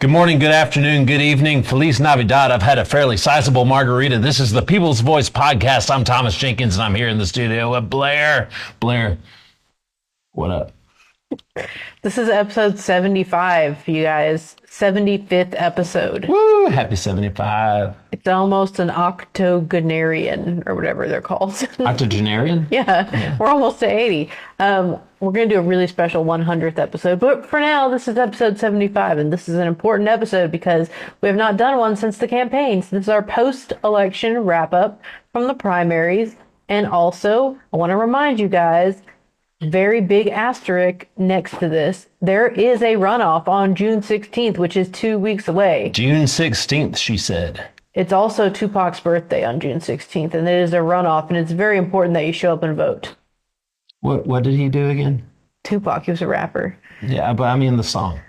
Good morning, good afternoon, good evening. Feliz Navidad. I've had a fairly sizable margarita. This is the People's Voice podcast. I'm Thomas Jenkins, and I'm here in the studio with Blair. Blair, what up? This is episode 75, you guys. 75th episode. Woo! Happy 75. It's almost an octogenarian, or whatever they're called. Octogenarian? Yeah, we're almost to 80. We're going to do a really special 100th episode. But for now, this is episode 75, and this is an important episode because we have not done one since the campaign. So this is our post-election wrap-up from the primaries. And also, I want to remind you guys, very big asterisk next to this, there is a runoff on June 16th, which is 2 weeks away. June 16th, she said. It's also Tupac's birthday on June 16th, and it is a runoff, and it's very important that you show up and vote. What did he do again? Tupac, he was a rapper. Yeah, but I mean the song.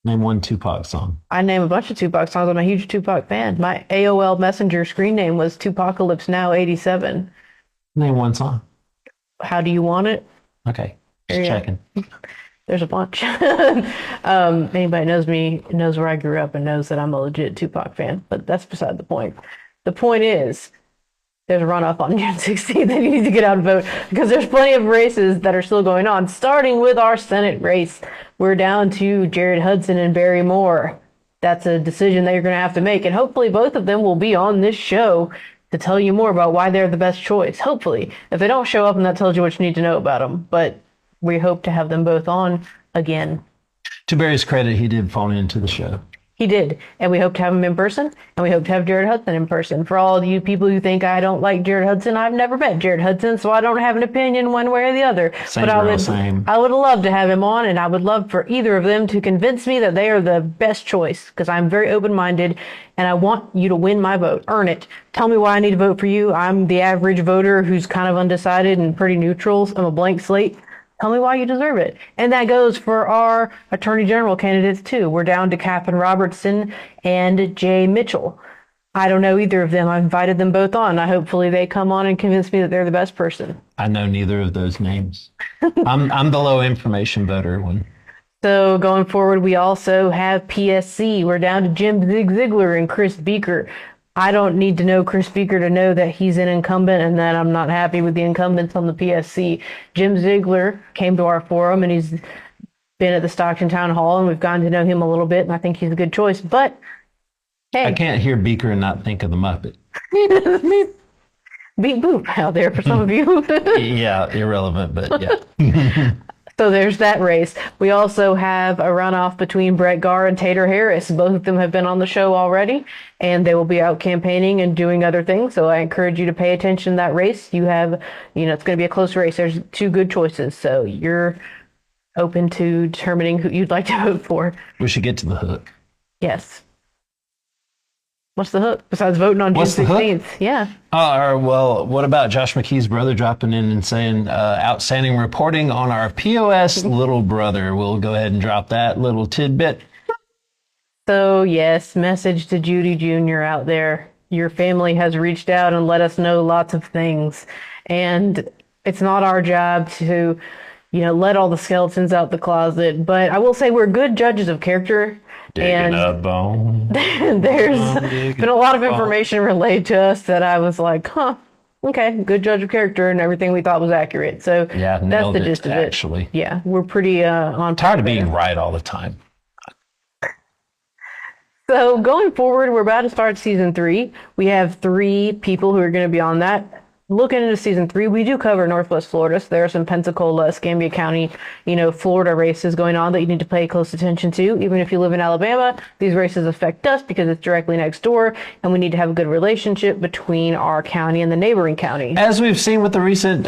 Name one Tupac song. I name a bunch of Tupac songs. I'm a huge Tupac fan. My AOL Messenger screen name was Tupacalypse Now 87. Name one song. How do you want it? Okay, just checking. There's a bunch. Anybody knows me, knows where I grew up, and knows that I'm a legit Tupac fan, but that's beside the point. The point is, there's a runoff on June 16th and you need to get out and vote because there's plenty of races that are still going on, starting with our Senate race. We're down to Jared Hudson and Barry Moore. That's a decision that you're going to have to make, and hopefully both of them will be on this show to tell you more about why they're the best choice. Hopefully. If they don't show up, and that tells you what you need to know about them. But we hope to have them both on again. To Barry's credit, he did phone into the show. He did. And we hope to have him in person. And we hope to have Jared Hudson in person. For all of you people who think I don't like Jared Hudson, I've never met Jared Hudson, so I don't have an opinion one way or the other. Same, but I would love to have him on, and I would love for either of them to convince me that they are the best choice, because I'm very open-minded, and I want you to win my vote. Earn it. Tell me why I need to vote for you. I'm the average voter who's kind of undecided and pretty neutral. I'm a blank slate. Tell me why you deserve it. And that goes for our attorney general candidates, too. We're down to Catherine Robertson and Jay Mitchell. I don't know either of them. I've invited them both on. Hopefully they come on and convince me that they're the best person. I know neither of those names. I'm the low information voter one. So going forward, we also have PSC. We're down to Jim Ziegler and Chris Beaker. I don't need to know Chris Beaker to know that he's an incumbent and that I'm not happy with the incumbents on the PSC. Jim Ziegler came to our forum, and he's been at the Stockton Town Hall, and we've gotten to know him a little bit, and I think he's a good choice. But, hey. I can't hear Beaker and not think of the Muppet. Beep boop out there for some of you. Yeah, irrelevant, but yeah. So there's that race. We also have a runoff between Brett Garr and Tater Harris. Both of them have been on the show already, and they will be out campaigning and doing other things. So I encourage you to pay attention to that race. You have, it's going to be a close race. There's two good choices. So you're open to determining who you'd like to vote for. We should get to the hook. Yes. What's the hook besides voting on June 16th? Yeah. Well, what about Josh McKee's brother dropping in and saying outstanding reporting on our POS little brother? We'll go ahead and drop that little tidbit. So, yes, message to Judy Jr. out there. Your family has reached out and let us know lots of things. And it's not our job to, let all the skeletons out the closet. But I will say we're good judges of character. Digging up bone. There's been a lot of information relayed to us that I was like, okay, good judge of character, and everything we thought was accurate. So yeah, that's the gist of it. Actually, yeah, we're pretty on. Tired of being right all the time. So going forward, we're about to start season 3. We have 3 people who are going to be on that. Looking into season 3, we do cover Northwest Florida. So there are some Pensacola, Escambia County, Florida races going on that you need to pay close attention to. Even if you live in Alabama, these races affect us because it's directly next door, and we need to have a good relationship between our county and the neighboring county. As we've seen with the recent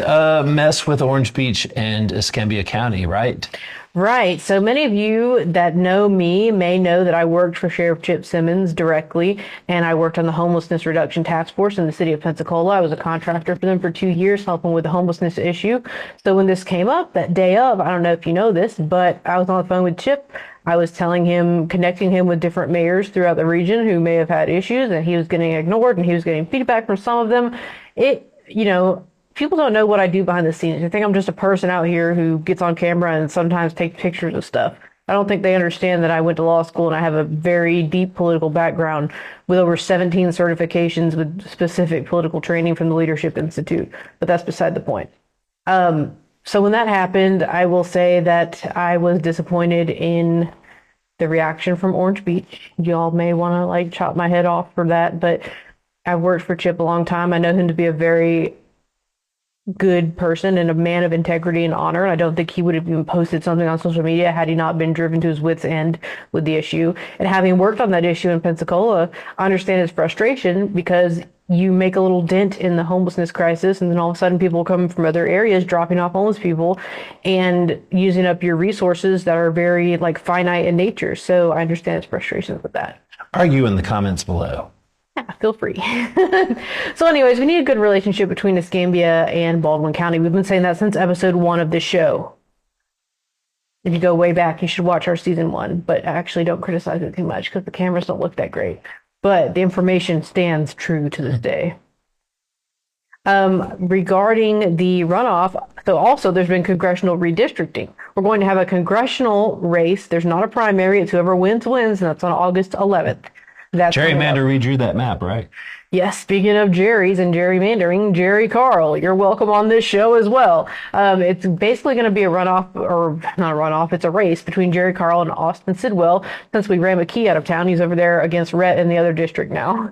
mess with Orange Beach and Escambia County, right? Right. So many of you that know me may know that I worked for Sheriff Chip Simmons directly, and I worked on the Homelessness Reduction Task Force in the city of Pensacola. I was a contractor for them for 2 years, helping with the homelessness issue. So when this came up that day of, I don't know if you know this, but I was on the phone with Chip. I was telling him, connecting him with different mayors throughout the region who may have had issues, and he was getting ignored, and he was getting feedback from some of them. People don't know what I do behind the scenes. I think I'm just a person out here who gets on camera and sometimes takes pictures of stuff. I don't think they understand that I went to law school and I have a very deep political background with over 17 certifications with specific political training from the Leadership Institute. But that's beside the point. So when that happened, I will say that I was disappointed in the reaction from Orange Beach. Y'all may want to like chop my head off for that, but I've worked for Chip a long time. I know him to be a very good person and a man of integrity and honor. And I don't think he would have even posted something on social media had he not been driven to his wits' end with the issue. And having worked on that issue in Pensacola, I understand his frustration because you make a little dent in the homelessness crisis and then all of a sudden people come from other areas dropping off homeless people and using up your resources that are very like finite in nature. So I understand his frustrations with that. Argue in the comments below. Yeah, feel free. So anyways, we need a good relationship between Escambia and Baldwin County. We've been saying that since episode 1 of this show. If you go way back, you should watch our season 1, but actually don't criticize it too much because the cameras don't look that great. But the information stands true to this day. Regarding the runoff, so also there's been congressional redistricting. We're going to have a congressional race. There's not a primary. It's whoever wins, and that's on August 11th. That's Gerrymander redrew that map, right? Yes, speaking of Jerry's and gerrymandering, Jerry Carl, you're welcome on this show as well. It's basically going to be a runoff, or not a runoff, it's a race between Jerry Carl and Austin Sidwell. Since we ran McKee out of town, he's over there against Rhett in the other district now.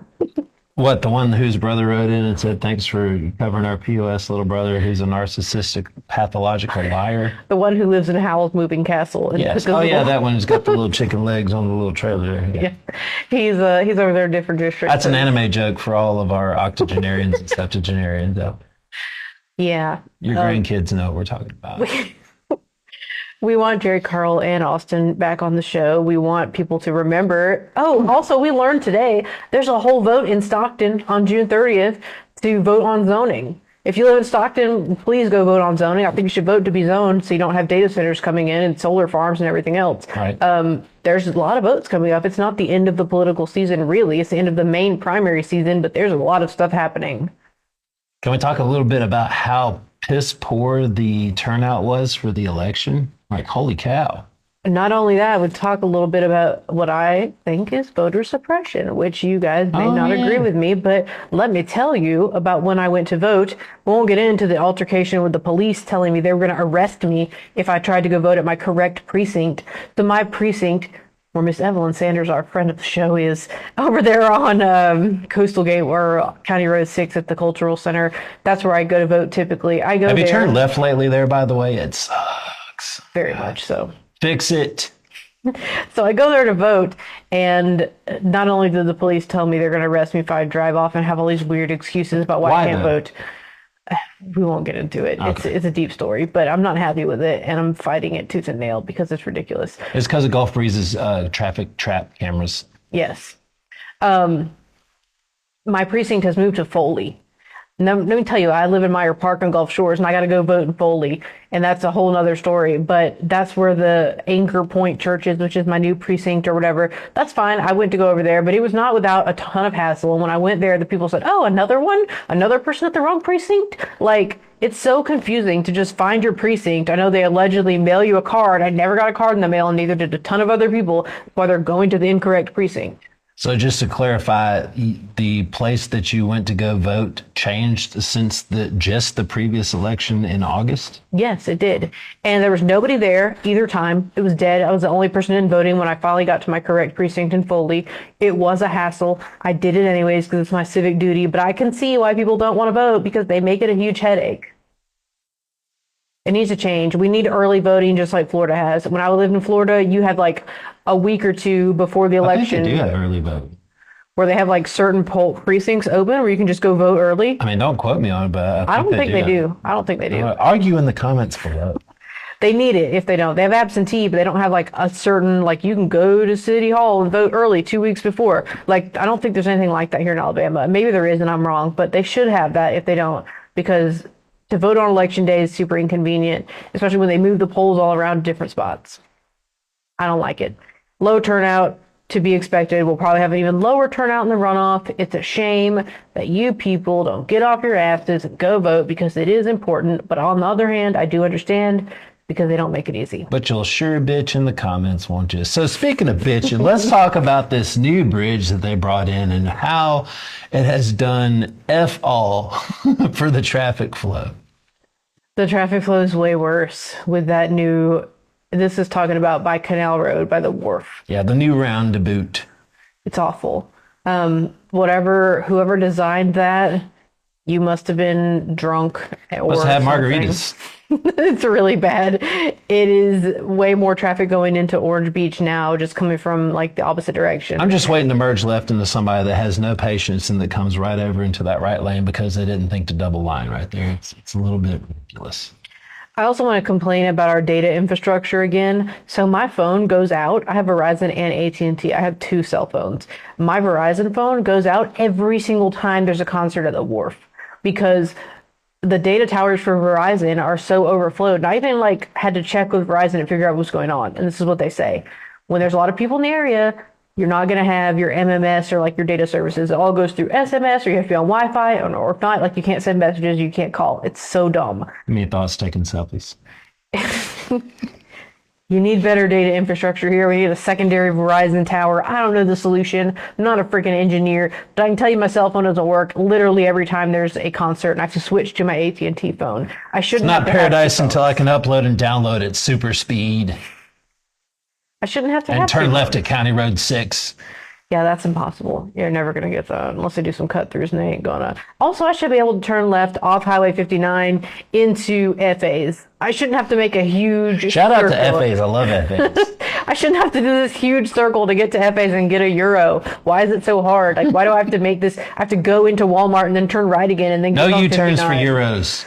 What, the one whose brother wrote in and said, thanks for covering our POS little brother who's a narcissistic, pathological liar? The one who lives in Howell's Moving Castle. Yes. Oh, yeah, that one who's got the little chicken legs on the little trailer. Yeah. He's over there in a different district. That's an anime joke for all of our octogenarians and septuagenarians out there. Yeah. Your grandkids know what we're talking about. We want Jerry Carl and Austin back on the show. We want people to remember. Oh, also, we learned today there's a whole vote in Stockton on June 30th to vote on zoning. If you live in Stockton, please go vote on zoning. I think you should vote to be zoned so you don't have data centers coming in and solar farms and everything else. Right. There's a lot of votes coming up. It's not the end of the political season, really. It's the end of the main primary season, but there's a lot of stuff happening. Can we talk a little bit about how piss poor the turnout was for the election? Like, holy cow. Not only that, I would talk a little bit about what I think is voter suppression, which you guys may not agree with me, but let me tell you about when I went to vote. We won't get into the altercation with the police telling me they were going to arrest me if I tried to go vote at my correct precinct. So my precinct, where Miss Evelyn Sanders, our friend of the show, is over there on Coastal Gate or County Road 6 at the Cultural Center. That's where I go to vote typically. Have you turned left lately there, by the way? It sucks. Very much so. Fix it. So I go there to vote, and not only did the police tell me they're going to arrest me if I drive off and have all these weird excuses about why I can't vote. We won't get into it. Okay. It's a deep story, but I'm not happy with it, and I'm fighting it tooth and nail because it's ridiculous. It's because of Gulf Breeze's traffic trap cameras. Yes. My precinct has moved to Foley. Now, let me tell you, I live in Meyer Park on Gulf Shores, and I got to go vote in Foley, and that's a whole nother story. But that's where the Anchor Point Church is, which is my new precinct or whatever. That's fine. I went to go over there, but it was not without a ton of hassle. And when I went there, the people said, "Oh, another one? Another person at the wrong precinct?" Like, it's so confusing to just find your precinct. I know they allegedly mail you a card. I never got a card in the mail, and neither did a ton of other people, while they're going to the incorrect precinct. So just to clarify, the place that you went to go vote changed since just the previous election in August? Yes, it did. And there was nobody there either time. It was dead. I was the only person in voting when I finally got to my correct precinct in Foley. It was a hassle. I did it anyways because it's my civic duty, but I can see why people don't want to vote because they make it a huge headache. It needs to change. We need early voting just like Florida has. When I lived in Florida, you had like a week or two before the election. I think they do have early voting. Where they have like certain poll precincts open where you can just go vote early. I mean, don't quote me on it, but I don't think they do. I don't think they do. Argue in the comments below. They need it if they don't. They have absentee, but they don't have like a certain, like you can go to City Hall and vote early 2 weeks before. Like, I don't think there's anything like that here in Alabama. Maybe there is and I'm wrong, but they should have that if they don't, because to vote on election day is super inconvenient, especially when they move the polls all around different spots. I don't like it. Low turnout to be expected. We'll probably have an even lower turnout in the runoff. It's a shame that you people don't get off your asses and go vote because it is important. But on the other hand, I do understand because they don't make it easy. But you'll sure bitch in the comments, won't you? So speaking of bitching, let's talk about this new bridge that they brought in and how it has done F all for the traffic flow. The traffic flow is way worse with that new, this is talking about by Canal Road, by the wharf. Yeah, the new roundabout. It's awful. Whoever designed that, you must have been drunk or Must have something. margaritas. It's really bad. It is way more traffic going into Orange Beach now, just coming from like the opposite direction. I'm just waiting to merge left into somebody that has no patience and that comes right over into that right lane because they didn't think to double line right there. It's a little bit ridiculous. I also want to complain about our data infrastructure again. So my phone goes out. I have Verizon and AT&T. I have 2 cell phones. My Verizon phone goes out every single time there's a concert at the wharf because the data towers for Verizon are so overflowed. And I even had to check with Verizon and figure out what's going on. And this is what they say. When there's a lot of people in the area, you're not going to have your MMS or your data services. It all goes through SMS or you have to be on Wi-Fi or if not, you can't send messages, you can't call. It's so dumb. Any thoughts taking selfies? You need better data infrastructure here. We need a secondary Verizon tower. I don't know the solution. I'm not a freaking engineer, but I can tell you my cell phone doesn't work literally every time there's a concert and I have to switch to my AT&T phone. I shouldn't It's have not to have paradise 2 until I phones. can upload and download at super speed I shouldn't have to and have turn 2 left phones. at County Road 6. Yeah, that's impossible. You're never going to get that unless they do some cut throughs and they ain't gonna. Also, I should be able to turn left off Highway 59 into FAs. I shouldn't have to make a huge Shout out to circle. FAs. I love FAs. I shouldn't have to do this huge circle to get to FAs and get a euro. Why is it so hard? Why do I have to make this? I have to go into Walmart and then turn right again and then No get on U-turns for 59. euros.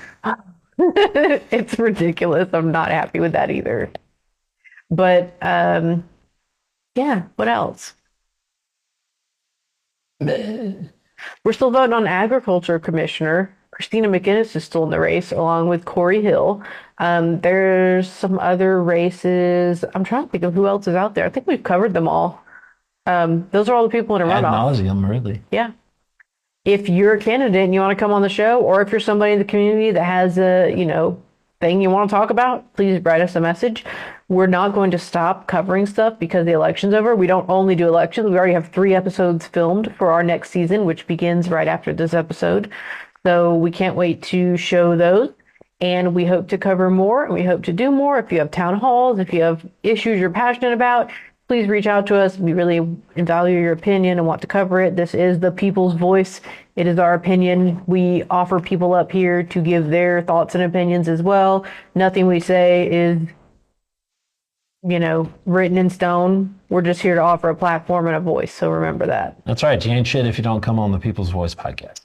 It's ridiculous. I'm not happy with that either. But yeah, what else? We're still voting on agriculture commissioner. Christina McInnes is still in the race along with Corey Hill. There's some other races. I'm trying to think of who else is out there. I think we've covered them all. Those are all the people in a Ad runoff. nauseum, really. Yeah. If you're a candidate and you want to come on the show, or if you're somebody in the community that has a, thing you want to talk about, please write us a message. We're not going to stop covering stuff because the election's over. We don't only do elections. We already have 3 episodes filmed for our next season, which begins right after this episode. So we can't wait to show those. And we hope to cover more and we hope to do more. If you have town halls, if you have issues you're passionate about, please reach out to us. We really value your opinion and want to cover it. This is the people's voice. It is our opinion. We offer people up here to give their thoughts and opinions as well. Nothing we say is, written in stone. We're just here to offer a platform and a voice. So remember that. That's right. You ain't shit if you don't come on the People's Voice podcast.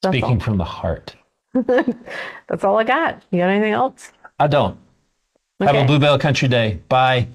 That's Speaking all. from the heart. That's all I got. You got anything else? I don't. Have Okay. a Bluebell Country Day. Bye.